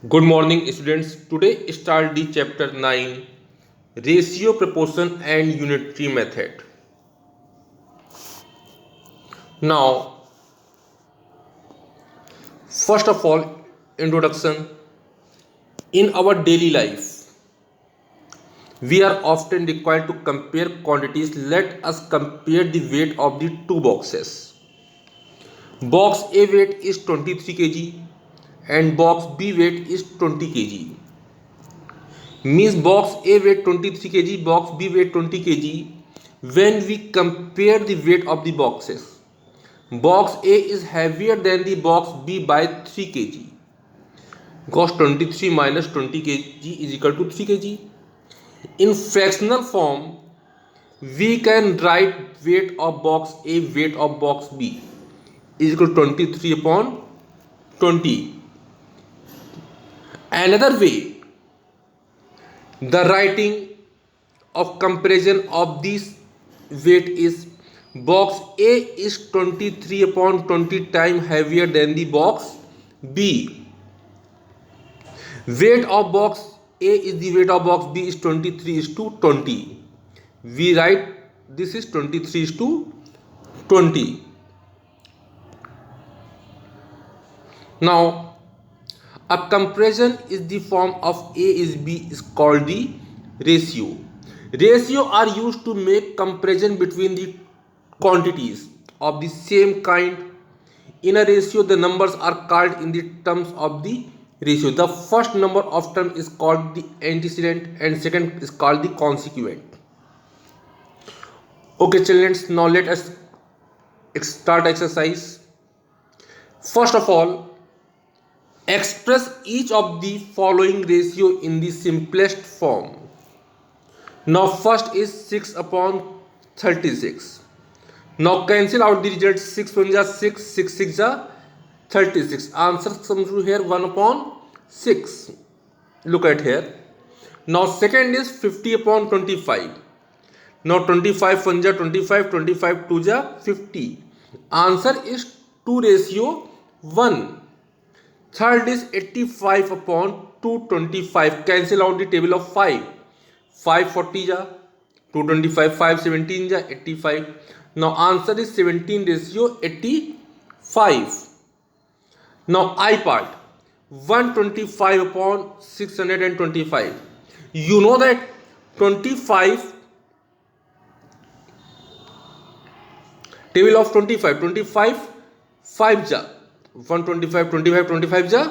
Good morning, students. Today start the chapter 9 Ratio, Proportion and Unitary Method. Now, first of all, introduction. In our daily life, we are often required to compare quantities. Let us compare the weight of the two boxes. Box A weight is 23 kg and box B weight is 20 kg. Means box A weight 23 kg, box B weight 20 kg. When we compare the weight of the boxes, box A is heavier than the box B by 3 kg. Because 23 minus 20 kg is equal to 3 kg. In fractional form, we can write weight of box A, weight of box B is equal to 23 upon 20. Another way, the writing of comparison of this weight is box A is 23 upon 20 times heavier than the box B. Weight of box A is the weight of box B is 23 is to 20. We write this is 23 is to 20. Now, a comparison is the form of A is B is called the ratio. Ratio are used to make comparison between the quantities of the same kind. In a ratio, the numbers are called in the terms of the ratio. The first number of term is called the antecedent and second is called the consequent. Okay, children, now let us start exercise. First of all, express each of the following ratio in the simplest form. Now first is 6 upon 36. Now cancel out the result. 6 1 ja 6, 6 6 ja 36. Answer comes to here 1 upon 6. Look at here. Now second is 50 upon 25. Now 25 1 ja 25, 25 2 ja 50. Answer is 2 ratio 1. Third is 85 upon 225. Cancel out the table of 5. 5 40 ja 225, 5 17 ja 85. Now answer is 17 ratio 85. Now I part 125 upon 625. You know that 25 table of 25 5 ja 125 25 25 ja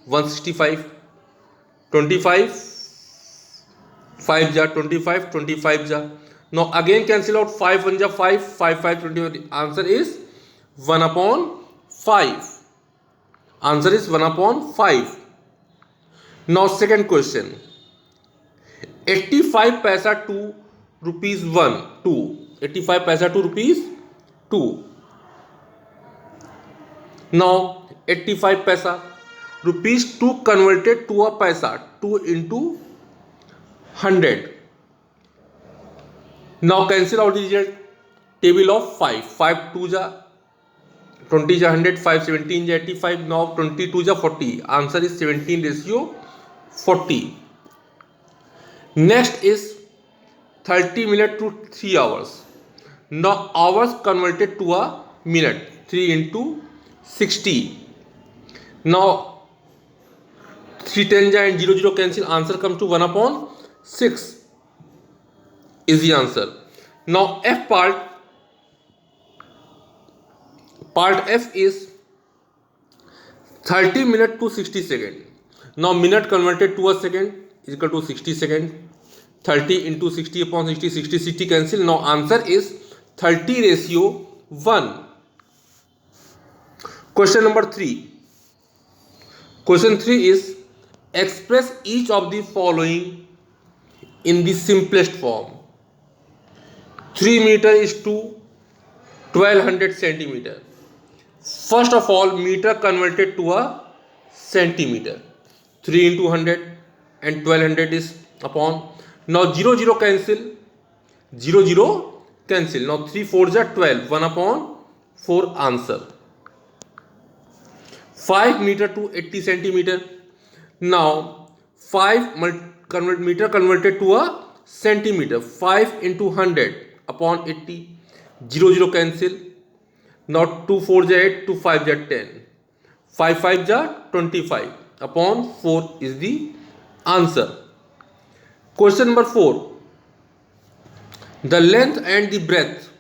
165 25 5 ja 25 25 ja. Now again cancel out 5 1 ja 5 5 5 25. Answer is 1 upon 5. Answer is 1 upon 5. Now second question. 85 paisa to rupees 1 2. 85 paisa to rupees 2. Now 85 paisa rupees 2 converted to a paisa 2 into 100. Now cancel out the result. Table of 5. 5 2 ja 20 ja 100, 5 17 ja 85. Now 22 ja 40. Answer is 17 ratio 40. Next is 30 minutes to 3 hours. Now hours converted to a minute. 3 into 60. Now 3 10 ja and 0 0 cancel. Answer comes to 1 upon 6 is the answer. Now F part F is 30 minutes to 60 seconds. Now minute converted to a second is equal to 60 seconds. 30 into 60 upon 60, 60 60 cancel. Now answer is 30 ratio 1. Question number 3. Question 3 is express each of the following in the simplest form. 3 meter is to 1200 centimeter. First of all, meter converted to a centimeter. 3 into 100 and 1200 is upon. Now 0 0 cancel. 0 0 cancel. Now 3 4 ja 12. 1 upon 4 answer. 5 meter to 80 centimeter. Now 5 meter converted to a centimeter. 5 into 100 upon 80. 0 0 cancel. Now 2 4 ja 8, 2 5 ja 10. 5 5 ja 25 upon 4 is the answer. Question number 4. The length and the breadth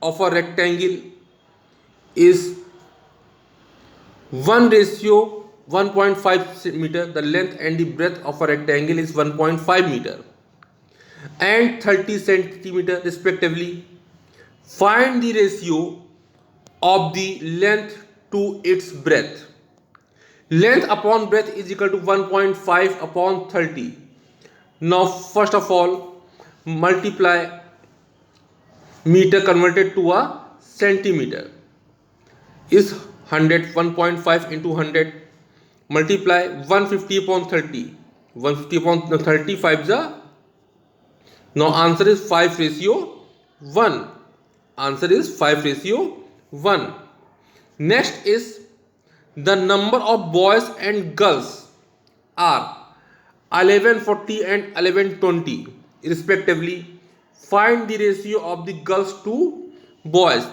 of a rectangle is 1:1.5 meter. The length and the breadth of a rectangle is 1.5 meter and 30 centimeter respectively. Find the ratio of the length to its breadth. Length upon breadth is equal to 1.5 upon 30. Now first of all, multiply meter converted to a centimeter is 100. 1.5 into 100. Multiply 150 upon 30. 150 upon 30, 5 ja. Now answer is 5:1. Answer is 5:1. Next is the number of boys and girls are 1140 and 1120 respectively. Find the ratio of the girls to boys.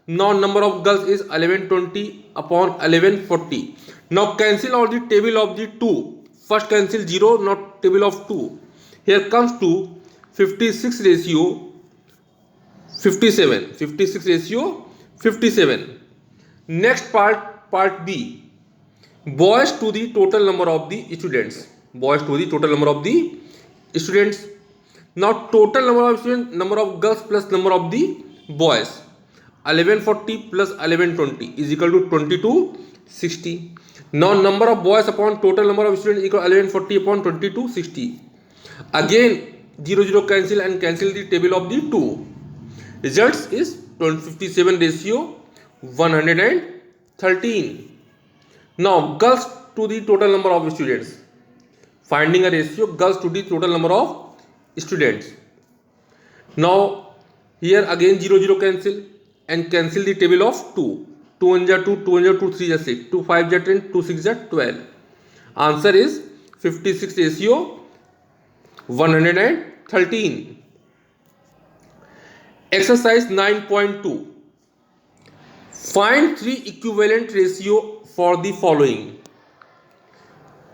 Now number of girls is 1120 upon 1140. Now cancel out the table of the 2. First cancel 0, not table of 2. Here comes to 56 ratio 57. 56 ratio 57. Next part B. Boys to the total number of the students. Boys to the total number of the students. Now total number of students, number of girls plus number of the boys. 1140 plus 1120 is equal to 2260. Now number of boys upon total number of students equal 1140 upon 2260. Again 0 0 cancel and cancel the table of the 2. Results is 57 ratio 113. Now girls to the total number of students. Finding a ratio girls to the total number of students. Now here again 0 0 cancel and cancel the table of 2. 2 1 ja 2, 2 1 ja 2, 3 ja 6, 2 5 ja 10, 2 6 ja 12. Answer is 56 ratio 113. Exercise 9.2. Find 3 equivalent ratio for the following.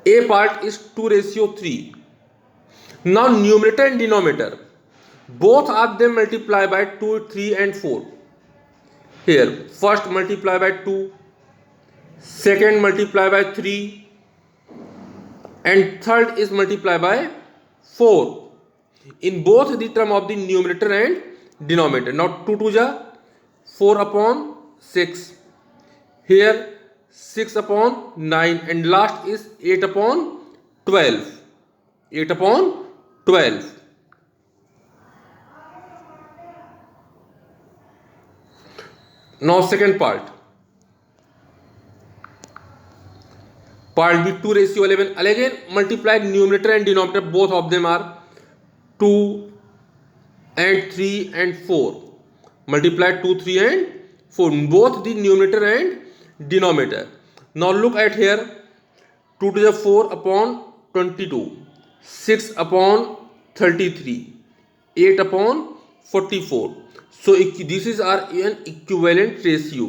A part is 2:3. Now numerator and denominator, both of them multiply by 2, 3 and 4. Here first multiply by 2, second multiply by 3 and third is multiply by 4 in both the term of the numerator and denominator. Now 2 2 ja 4 upon 6. Here 6 upon 9 and last is 8 upon 12. 8 upon 12. Now second part. Part B 2:11. Again multiply numerator and denominator, both of them are 2 and 3 and 4. Multiply 2, 3 and 4, both the numerator and denominator. Now look at here, 2 to the 4 upon 22, 6 upon 33, 8 upon 44. So this is our an equivalent ratio.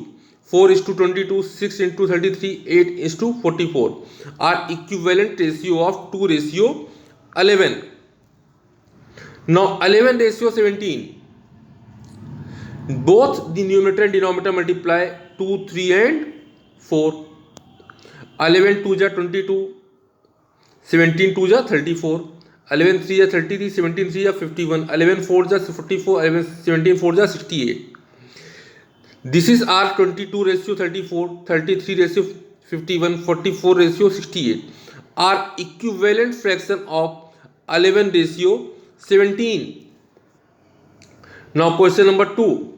4 is to 22, 6 into 33, 8 is to 44. Our equivalent ratio of 2:11. Now 11:17. Both the numerator and denominator multiply 2, 3 and 4. 11 2 ja 22, 17 2 ja 34, 11 3 ja 33, 17 3 ja 51, 11 4 ja 44, 17 4 ja 68. This is our 22:34, 33 ratio 51, 44 ratio 68. Our equivalent fraction of 11:17. Now question number 2.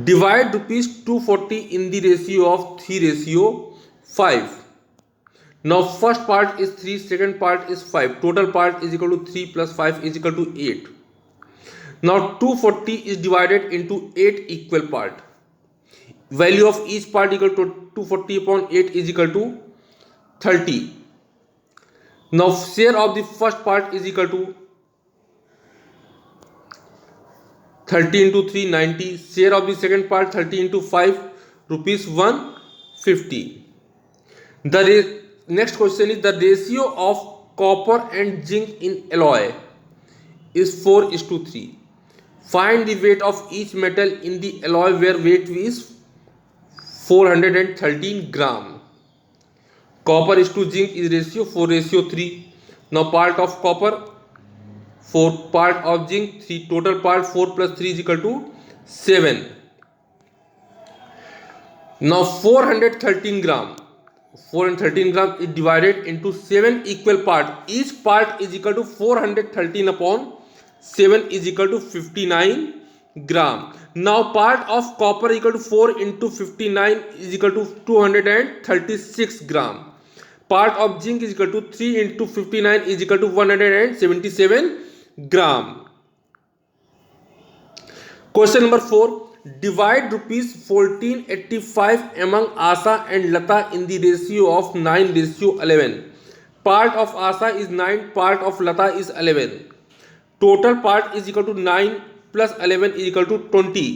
Divide ₹240 in the ratio of 3:5. Now first part is 3, second part is 5. Total part is equal to 3 plus 5 is equal to 8. Now 240 is divided into 8 equal part. Value of each part equal to 240 upon 8 is equal to 30. Now share of the first part is equal to 30 into 3 90. Share of the second part 30 into 5 rupees 150. Next question is the ratio of copper and zinc in alloy is 4:3. Find the weight of each metal in the alloy where weight is 413 gram. Copper is to zinc is ratio 4:3. Now part of copper 4, part of zinc 3, total part 4 plus 3 is equal to 7. Now 413 gram is divided into 7 equal part. Each part is equal to 413 upon 7 is equal to 59 gram. Now part of copper equal to 4 into 59 is equal to 236 gram. Part of zinc is equal to 3 into 59 is equal to 177 gram. Question number 4. Divide rupees 1485 among Asa and Lata in the ratio of 9:11. Part of Asa is 9, part of Lata is 11. Total part is equal to 9 plus 11 is equal to 20.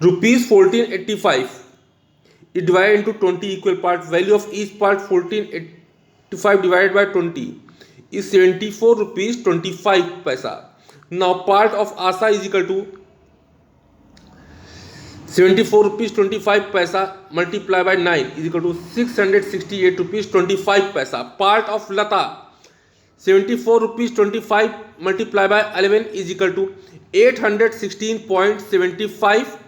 Rupees 1485 is divided into 20 equal parts. Value of each part 1485 divided by 20 is 74 rupees 25 paisa. Now part of Asa is equal to 74 rupees 25 paisa multiplied by 9 is equal to 668 rupees 25 paisa. Part of Lata 74 rupees 25 multiplied by 11 is equal to 816.75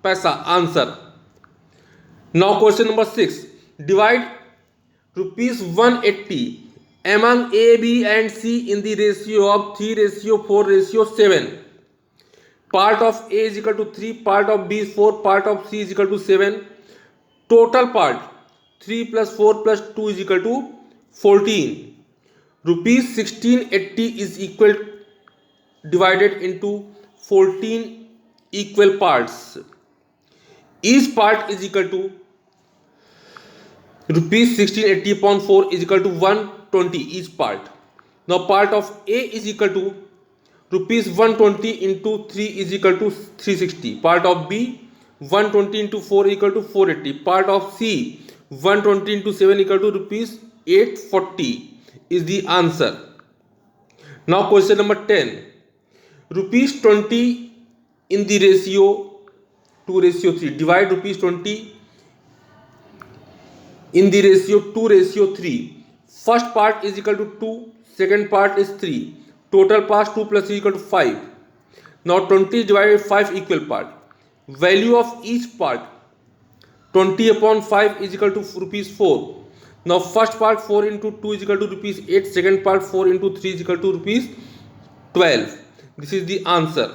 paisa. Answer. Now question number 6. Divide rupees 180 among A, B and C in the ratio of 3:4:7. Part of A is equal to 3, part of B is 4, part of C is equal to 7. Total part 3 plus 4 plus 2 is equal to 14. Rupees 1680 is equal divided into 14 equal parts. Each part is equal to rupees 1680 upon 4 is equal to 120 each part. Now part of A is equal to rupees 120 into 3 is equal to 360. Part of B 120 into 4 equal to 480. Part of C 120 into 7 equal to rupees 840 is the answer. Now question number 10. Rupees 20 in the ratio 2:3. Divide rupees 20 in the ratio 2:3. First part is equal to 2, second part is 3. Total part 2 plus 3 equal to 5. Now 20 divided 5 equal part. Value of each part 20 upon 5 is equal to rupees 4. Now first part 4 into 2 is equal to rupees 8. Second part 4 into 3 is equal to rupees 12. This is the answer.